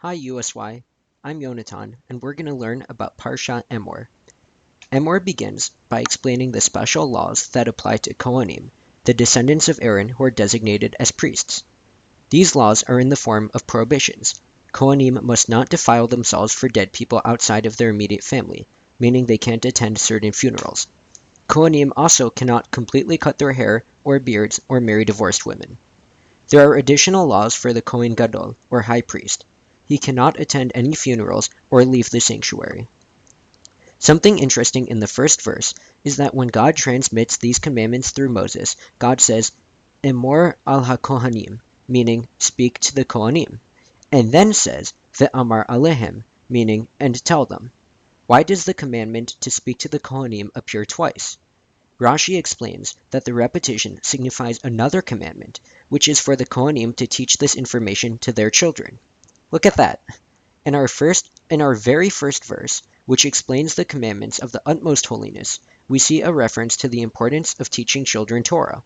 Hi USY, I'm Yonatan, and we're going to learn about Parashat Emor. Emor begins by explaining the special laws that apply to Kohanim, the descendants of Aaron who are designated as priests. These laws are in the form of prohibitions. Kohanim must not defile themselves for dead people outside of their immediate family, meaning they can't attend certain funerals. Kohanim also cannot completely cut their hair or beards or marry divorced women. There are additional laws for the Kohen Gadol, or high priest. He cannot attend any funerals or leave the sanctuary. Something interesting in the first verse is that when God transmits these commandments through Moses, God says, Emor al ha-Kohanim, meaning speak to the Kohanim, and then says, Ve'amar alehem, meaning and tell them. Why does the commandment to speak to the Kohanim appear twice? Rashi explains that the repetition signifies another commandment, which is for the Kohanim to teach this information to their children. Look at that. In our very first verse, which explains the commandments of the utmost holiness, we see a reference to the importance of teaching children Torah.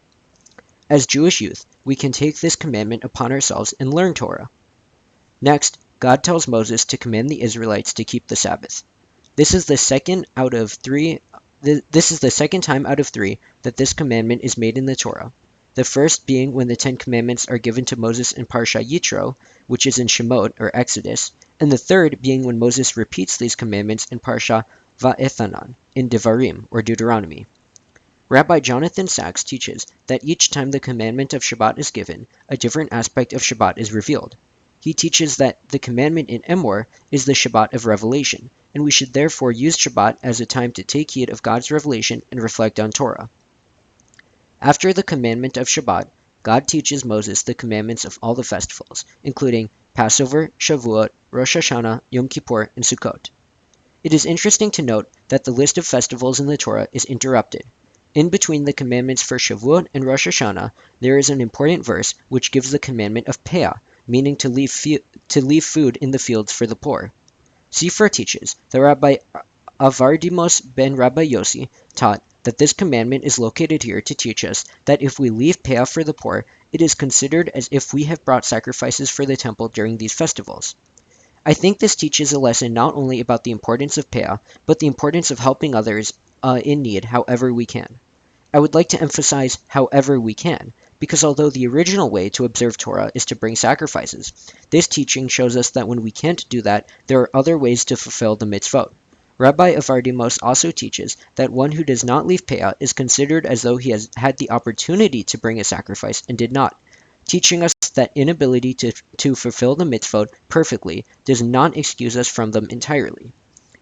As Jewish youth, we can take this commandment upon ourselves and learn Torah. Next, God tells Moses to command the Israelites to keep the Sabbath. This is the second time out of three that this commandment is made in the Torah. The first being when the Ten Commandments are given to Moses in Parashat Yitro, which is in Shemot or Exodus, and the third being when Moses repeats these commandments in Parashat Va'ethanan in Devarim or Deuteronomy. Rabbi Jonathan Sacks teaches that each time the commandment of Shabbat is given, a different aspect of Shabbat is revealed. He teaches that the commandment in Emor is the Shabbat of revelation, and we should therefore use Shabbat as a time to take heed of God's revelation and reflect on Torah. After the commandment of Shabbat, God teaches Moses the commandments of all the festivals, including Passover, Shavuot, Rosh Hashanah, Yom Kippur, and Sukkot. It is interesting to note that the list of festivals in the Torah is interrupted. In between the commandments for Shavuot and Rosh Hashanah, there is an important verse which gives the commandment of Peah, meaning to leave food in the fields for the poor. Sifra teaches that Rabbi Avardimos ben Rabbi Yossi taught that this commandment is located here to teach us that if we leave Peah for the poor, it is considered as if we have brought sacrifices for the temple during these festivals. I think this teaches a lesson not only about the importance of Peah, but the importance of helping others in need however we can. I would like to emphasize however we can, because although the original way to observe Torah is to bring sacrifices, this teaching shows us that when we can't do that, there are other ways to fulfill the mitzvot. Rabbi Avardimos also teaches that one who does not leave Peah is considered as though he has had the opportunity to bring a sacrifice and did not, teaching us that inability to fulfill the mitzvot perfectly does not excuse us from them entirely.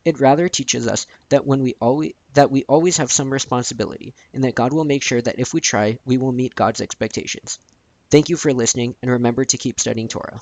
It rather teaches us that we always have some responsibility, and that God will make sure that if we try, we will meet God's expectations. Thank you for listening, and remember to keep studying Torah.